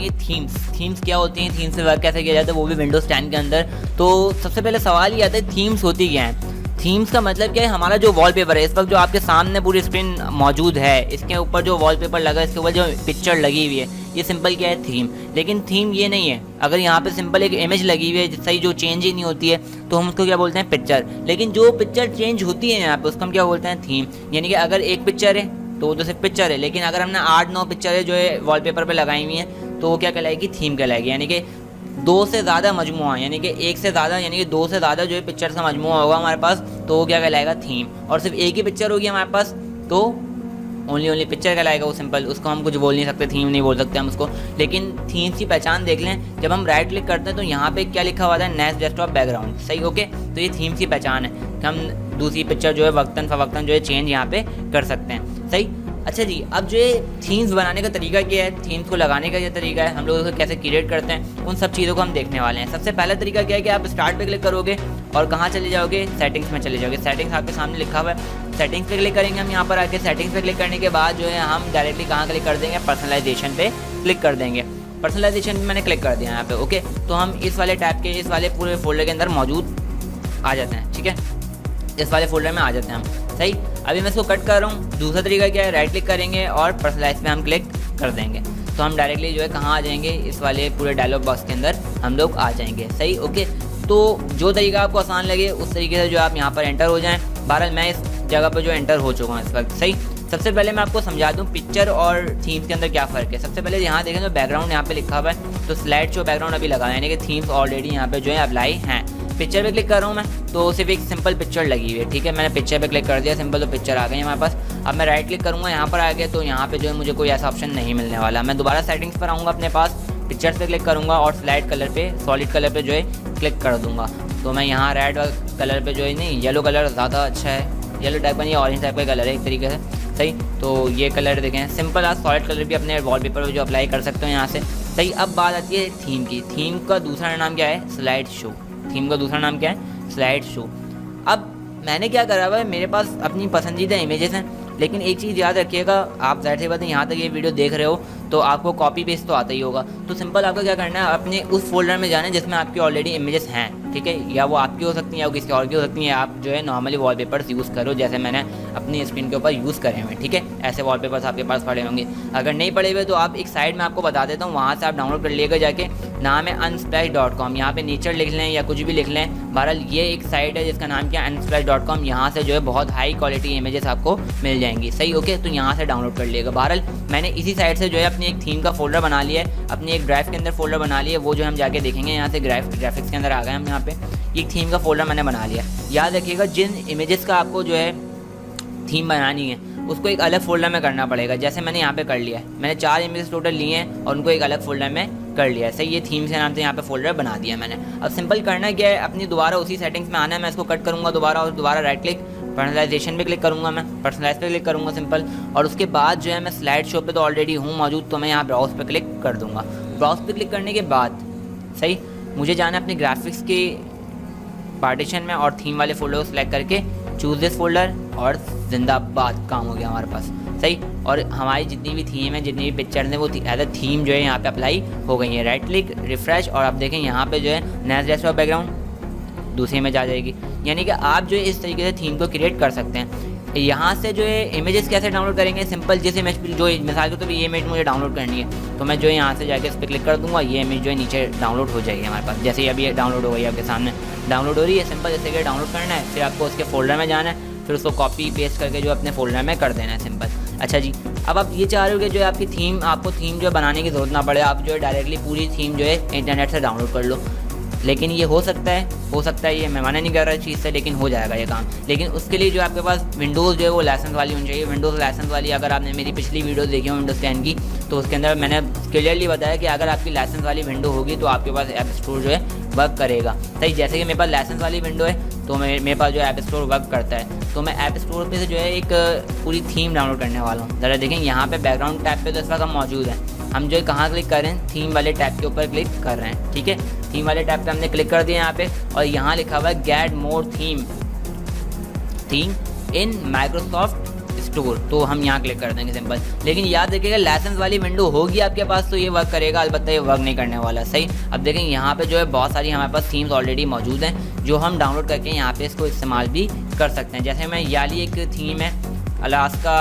देखेंगे थीम्स क्या होती हैं, थीम्स से वर्क कैसे किया जाता है, वो भी विंडोज़ 10 के अंदर। तो सबसे पहले सवाल ये आता है थीम्स होती क्या है। थीम्स का मतलब क्या है, हमारा जो वॉलपेपर है इस वक्त जो आपके सामने पूरी स्क्रीन मौजूद है, इसके ऊपर जो वॉलपेपर लगा है, इसके ऊपर जो पिक्चर लगी हुई है, ये सिंपल क्या है थीम। लेकिन थीम ये नहीं है, अगर यहाँ पे सिंपल एक इमेज लगी हुई है सही, जो चेंज ही नहीं होती है, तो हम उसको क्या बोलते हैं पिक्चर। लेकिन जो पिक्चर चेंज होती है यहाँ पे उसको हम क्या बोलते हैं थीम। यानी कि अगर एक पिक्चर है तो वो तो सिर्फ पिक्चर है, लेकिन अगर हमने 8-9 पिक्चरें जो है वॉलपेपर पे लगाई हुई हैं तो वो क्या कहलाएगी थीम कहलाएगी। यानी कि 2 से ज़्यादा मजमुआ, यानी कि 1 से ज़्यादा, यानी कि 2 से ज़्यादा जो है पिक्चर्स का मजमुआ होगा हमारे पास तो वो क्या कहलाएगा थीम। और सिर्फ एक ही पिक्चर होगी हमारे पास तो ओनली पिक्चर कहलाएगा वो सिंपल, उसको हम कुछ बोल नहीं सकते, थीम नहीं बोल सकते हम उसको। लेकिन थीम्स की पहचान देख लें, जब हम राइट क्लिक करते हैं तो यहाँ पे क्या लिखा हुआ था नेक्स्ट डेस्कटॉप बैकग्राउंड, सही ओके। तो ये थीम्स की पहचान है कि हम दूसरी पिक्चर जो है वक्तन फ़वक्तन जो है चेंज यहाँ पे कर सकते हैं, सही। अच्छा जी, अब जो ये थीम्स बनाने का तरीका क्या है, थीम्स को लगाने का ये तरीका है, हम लोग उसको कैसे क्रिएट करते हैं, उन सब चीज़ों को हम देखने वाले हैं। सबसे पहला तरीका क्या है कि आप स्टार्ट पे क्लिक करोगे और कहाँ चले जाओगे, सेटिंग्स में चले जाओगे। सेटिंग्स आपके सामने लिखा हुआ है, सेटिंग्स पे क्लिक करेंगे हम। यहाँ पर आके सेटिंग्स पे क्लिक करने के बाद जो है हम डायरेक्टली कहाँ क्लिक कर देंगे, पर्सनलाइजेशन पे क्लिक कर देंगे। पर्सनलाइजेशन पे मैंने क्लिक कर दिया यहाँ पे ओके। तो हम इस वाले टैब के, इस वाले पूरे फोल्डर के अंदर मौजूद आ जाते हैं, ठीक है, इस वाले फोल्डर में आ जाते हैं हम, सही। अभी मैं इसको कट कर रहा हूँ। दूसरा तरीका क्या है, राइट क्लिक करेंगे और पर्सनलाइज पे हम क्लिक कर देंगे तो हम डायरेक्टली जो है कहाँ आ जाएंगे, इस वाले पूरे डायलॉग बॉक्स के अंदर हम लोग आ जाएंगे, सही ओके। तो जो तरीका आपको आसान लगे उस तरीके से जो आप यहाँ पर एंटर हो जाएं। बहरहाल मैं इस जगह पर जो एंटर हो चुका हूँ इस वक्त, सही। सबसे पहले मैं आपको समझा दूँ पिक्चर और थीम्स के अंदर क्या फ़र्क है। सबसे पहले यहाँ देखें तो बैकग्राउंड यहाँ पे लिखा हुआ है, तो स्लाइड शो बैकग्राउंड अभी लगा है, यानी कि थीम्स ऑलरेडी यहाँ पे जो है अप्लाई हैं। पिक्चर पे क्लिक कर रहा हूँ मैं तो सिर्फ एक सिंपल पिक्चर लगी हुई है, ठीक है। मैंने पिक्चर पे क्लिक कर दिया सिंपल, तो पिक्चर आ गई हमारे पास। अब मैं राइट क्लिक करूँगा, यहाँ पर आ गया तो यहाँ पे जो है मुझे कोई ऐसा ऑप्शन नहीं मिलने वाला। मैं दोबारा सेटिंग्स पर आऊँगा अपने पास, पिक्चर्स पे क्लिक करूँगा और स्लाइड कलर पे, सॉलिड कलर पे जो है क्लिक कर दूँगा। तो मैं यहाँ रेड कलर पे जो है, नहीं येलो कलर ज़्यादा अच्छा है, येलो टाइप का नहीं ऑरेंज टाइप का कलर है एक तरीके से, सही। तो ये कलर देखें सिंपल, आप सॉलिड कलर भी अपने वॉलपेपर पे जो अप्लाई कर सकते हो यहाँ से, सही। अब बात आती है थीम की। थीम का दूसरा नाम क्या है, स्लाइड शो। थीम का दूसरा नाम क्या है, स्लाइड शो। अब मैंने क्या करा हुआ है, मेरे पास अपनी पसंदीदा इमेजेस हैं, लेकिन एक चीज़ याद रखिएगा, आप ज़ाहिर सी बात है यहाँ तक ये वीडियो देख रहे हो तो आपको कॉपी पेस्ट तो आता ही होगा। तो सिंपल आपको क्या करना है, अपने उस फोल्डर में जाना है जिसमें आपकी ऑलरेडी इमेजेस हैं, ठीक है। या वो आपकी हो सकती हैं या वो किसी और की हो सकती हैं। आप जो है नॉर्मली वॉलपेपर्स यूज़ करो, जैसे मैंने अपनी स्क्रीन के ऊपर यूज़ करे हुए, ठीक है। ऐसे वॉलपेपर्स आपके पास पड़े होंगे। अगर नहीं पड़े हुए तो आप एक साइड में आपको बता देता हूँ, वहाँ से आप डाउनलोड कर लीजिएगा जाके। नाम है unsplash.com, यहाँ पे नेचर लिख लें या कुछ भी लिख लें। बहरहाल ये एक साइट है जिसका नाम क्या है unsplash.com। यहाँ से जो है बहुत हाई क्वालिटी इमेजेस आपको मिल जाएंगी, सही ओके। तो यहाँ से डाउनलोड कर लीजिएगा। बहरहाल मैंने इसी साइट से जो है अपनी एक थीम का फोल्डर बना लिया है, अपनी एक ड्राइव के अंदर फोल्डर बना लिया है, वो जो हम जाके देखेंगे। यहाँ से ग्राफिक्स के अंदर आ गए हम, यहाँ पे एक थीम का फोल्डर मैंने बना लिया। याद रखिएगा जिन इमेजेस का आपको जो है थीम बनानी है उसको एक अलग फोल्डर में करना पड़ेगा, जैसे मैंने यहाँ पे कर लिया है। मैंने 4 इमेजेस टोटल लिए हैं और उनको एक अलग फोल्डर में कर लिया है, सही। ये थीम से नाम से यहाँ पे फोल्डर बना दिया मैंने। अब सिंपल करना क्या है, अपनी दोबारा उसी सेटिंग्स में आना है। मैं इसको कट करूँगा दोबारा और दोबारा राइट क्लिक, पर्सनलाइजेशन पे क्लिक करूँगा, मैं पर्सनलाइज पे क्लिक करूँगा सिंपल। और उसके बाद जो है मैं स्लाइड शो पे तो ऑलरेडी हूँ मौजूद, तो मैं यहाँ ब्राउज पे क्लिक कर दूँगा। ब्राउज पे क्लिक करने के बाद सही मुझे जाना है अपने ग्राफिक्स के पार्टीशन में और थीम वाले फोल्डर को सिलेक्ट करके चूज़ दिस फोल्डर, और जिंदाबाद काम हो गया हमारे पास, सही। और हमारी जितनी भी थीम है, जितनी भी पिक्चर हैं, वो एज अ थीम जो है यहाँ पे अप्लाई हो गई है। राइट क्लिक, रिफ्रेश, और आप देखें यहाँ पे जो है नेक्स्ट डेस्कटॉप बैकग्राउंड दूसरी इमेज आ जाएगी। यानी कि आप जो है इस तरीके से थीम को क्रिएट कर सकते हैं। यहाँ से जो है इमेजेस कैसे डाउनलोड करेंगे, सिंपल जिस इमेज जो मिसाल के तौर पर ये इमेज मुझे डाउनलोड करनी है तो मैं जो है यहाँ से जाकर इस पर क्लिक कर दूँगा, ये इमेज जो है नीचे डाउनलोड हो जाएगी हमारे पास। जैसे अभी ये डाउनलोड हो गई आपके सामने, डाउनलोड हो रही है। सिंपल जैसे कि डाउनलोड करना है, फिर आपको उसके फोल्डर में जाना है, फिर उसको कॉपी पेस्ट करके जो अपने फोल्डर में कर देना है, सिंपल। अच्छा जी, अब आप ये चाह रहे हो कि जो है आपकी थीम, आपको थीम जो बनाने की ज़रूरत ना पड़े, आप जो है डायरेक्टली पूरी थीम जो है इंटरनेट से डाउनलोड कर लो। लेकिन ये हो सकता है, ये मैं मना नहीं कर रहा इस चीज़ से, लेकिन हो जाएगा ये काम। लेकिन उसके लिए जो आपके पास विंडोज़ जो है वो लाइसेंस वाली होनी चाहिए। विंडोज़ लाइसेंस वाली, अगर आपने मेरी पिछली वीडियो देखी हो विंडोज़ 10 की, तो उसके अंदर मैंने क्लियरली बताया कि अगर आपकी लाइसेंस वाली विंडो होगी तो आपके पास ऐप स्टोर जो है वर्क करेगा, सही। जैसे कि मेरे पास लाइसेंस वाली विंडो है तो मेरे पास जो ऐप स्टोर वर्क करता है। तो मैं ऐप स्टोर पे से जो है एक पूरी थीम डाउनलोड करने वाला हूँ। ज़रा देखें यहाँ पे बैकग्राउंड टैब पे तो इस वक्त हम मौजूद हैं। हम जो है कहाँ क्लिक कर रहे हैं, थीम वाले टैब के ऊपर क्लिक कर रहे हैं, ठीक है। थीम वाले टैब पे हमने क्लिक कर दिया यहाँ पे, और यहाँ लिखा हुआ है get more theme in Microsoft store, तो हम यहाँ क्लिक कर देंगे सिंपल। लेकिन याद रखिएगा लाइसेंस वाली विंडो होगी आपके पास तो ये वर्क करेगा, अलबत्ता ये वर्क नहीं करने वाला। सही, अब देखें यहाँ पे जो है बहुत सारी हमारे पास थीम्स ऑलरेडी मौजूद हैं जो हम डाउनलोड करके यहाँ पे इसको इस्तेमाल भी कर सकते हैं। जैसे मैं याली एक थीम है Alaska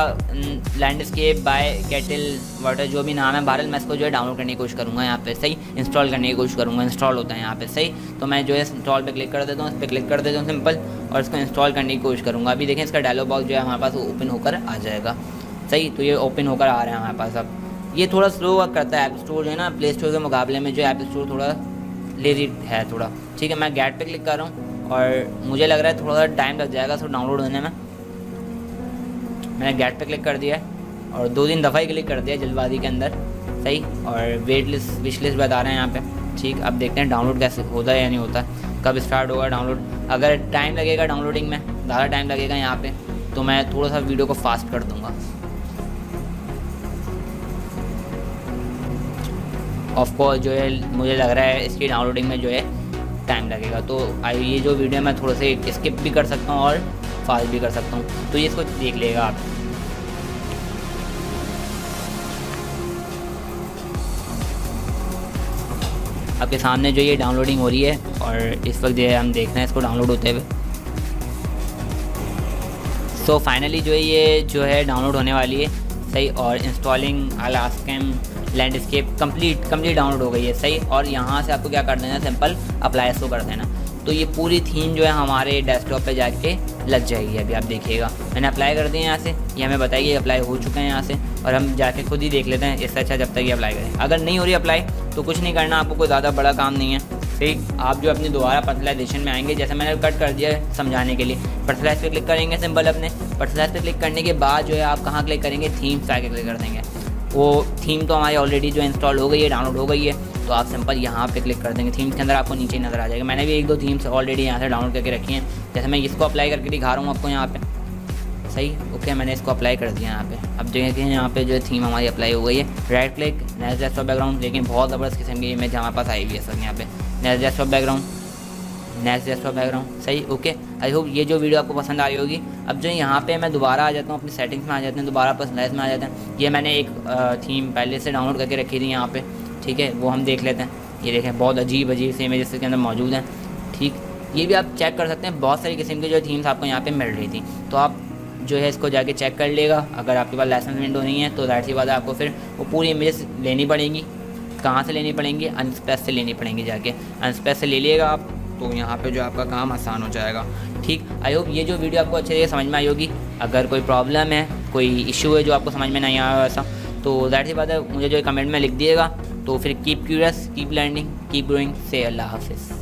landscape by cattle water, जो भी नाम है, बहरहाल मैं इसको जो है डाउनलोड करने की कोशिश करूँगा यहाँ पे। सही, इंस्टॉल करने की कोशिश करूँगा, इंस्टॉल होता है यहाँ पे। सही, तो मैं जो है इंस्टॉल पे क्लिक कर देता हूँ, इस पर क्लिक कर देता हूँ सिंपल, और इसको इंस्टॉल करने की कोशिश करूँगा। अभी देखें इसका डायलॉग बॉक्स जो है हमारे पास ओपन होकर आ जाएगा। सही, तो ये ओपन होकर आ रहा है हमारे पास। अब ये थोड़ा स्लो वर्क करता है, ऐप स्टोर जो है ना प्ले स्टोर के मुकाबले में जो ऐप स्टोर थोड़ा लेजी है थोड़ा। ठीक है, मैं गेट पे क्लिक कर रहा हूँ और मुझे लग रहा है थोड़ा सा टाइम लग जाएगा इसको डाउनलोड होने में। मैंने गेट पे क्लिक कर दिया है और 2-3 दफ़ा ही क्लिक कर दिया जल्दबाजी के अंदर। सही, और वेट लिस्ट विश लिस्ट बता रहे हैं यहाँ पे। ठीक, अब देखते हैं डाउनलोड कैसे होता है या नहीं होता, कब स्टार्ट होगा डाउनलोड। अगर टाइम लगेगा डाउनलोडिंग में, ज़्यादा टाइम लगेगा यहाँ पे, तो मैं थोड़ा सा वीडियो को फास्ट कर दूँगा। ऑफकोर्स जो है मुझे लग रहा है इसकी डाउनलोडिंग में जो है टाइम लगेगा, तो ये जो वीडियो मैं थोड़ा से स्किप भी कर सकता हूँ और फास्ट भी कर सकता हूँ, तो ये इसको देख लेगा आप। आपके सामने जो ये डाउनलोडिंग हो रही है और इस वक्त जो है हम देख रहे हैं इसको डाउनलोड होते हुए। सो फाइनली जो है डाउनलोड होने वाली है। सही, और installing Alaskan landscape complete download हो गई है। सही, और यहाँ से आपको क्या कर देना है, सिंपल अप्लाई इसको कर देना, तो ये पूरी थीम जो है हमारे डेस्कटॉप पे जाके लग जाएगी। अभी आप देखिएगा मैंने अप्लाई कर दिया यहाँ से, ये हमें बताइए अप्लाई हो चुका है यहाँ से, और हम जाके खुद ही देख लेते हैं। इससे अच्छा जब तक ये अप्लाई करें, अगर नहीं हो रही अप्लाई तो कुछ नहीं करना, आपको कोई ज़्यादा बड़ा काम नहीं है। ठीक, आप जो अपनी दोबारा पर्सनलाइजेशन में आएंगे, जैसे मैंने कट कर दिया है समझाने के लिए, पर्सनलाइज पे क्लिक करेंगे सिंपल। अपने पर्सनलाइज पे क्लिक करने के बाद जो है आप कहाँ क्लिक करेंगे, थीम्स पे आके क्लिक कर देंगे। वो थीम तो हमारी ऑलरेडी जो इंस्टॉल हो गई है, डाउनलोड हो गई है, तो आप सिंपल यहाँ पे क्लिक कर देंगे। थीम्स के अंदर आपको नीचे नज़र आ जाएगा। मैंने भी 1-2 थीम्स ऑलरेडी यहाँ से डाउनलोड करके रखी हैं, जैसे मैं इसको अप्लाई करके दिखा रहा हूँ आपको यहाँ पे। सही, ओके, मैंने इसको अप्लाई कर दिया यहाँ पे। अब देखिए यहाँ पे जो है थीम हमारी अप्लाई हो गई है। Right click, next desktop background, लेकिन बहुत ज़बरदस्त किस्म की इमेज हमारे पास आई हुई है सर यहाँ पे। Next desktop background, next desktop background. सही, ओके, आई होप ये जो वीडियो आपको पसंद आ रही होगी। अब जो यहाँ पे मैं दोबारा आ जाता हूँ, अपनी सेटिंग्स में आ जाते हैं, दोबारा पर्सनलाइज में आ जाते हैं। ये मैंने एक थीम पहले से डाउनलोड करके रखी थी यहाँ पे, ठीक है, वो हम देख लेते हैं। ये देखें बहुत अजीब से इमेजेस के अंदर मौजूद हैं। ठीक, ये भी आप चेक कर सकते हैं, बहुत सारी किस्म की जो थीम्स आपको यहाँ पे मिल रही थी, तो आप जो है इसको जाके चेक कर लेगा। अगर आपके पास लाइसेंस विंडो नहीं है तो जाहिर सी बात है आपको फिर वो पूरी इमेजेस लेनी पड़ेंगी। कहाँ से लेनी पड़ेंगी, अनस्पेस से लेनी पड़ेंगी। जाके अनस्पेस से ले लिएगा आप, तो यहाँ पे जो आपका काम आसान हो जाएगा। ठीक, आई होप ये जो वीडियो आपको अच्छे से समझ में आई होगी। अगर कोई प्रॉब्लम है, कोई इशू है जो आपको समझ में नहीं आया ऐसा, तो जाहिर सी बात है मुझे जो कमेंट में लिख दिएगा। तो फिर keep curious, keep learning, keep growing, से अल्लाह हाफिज़।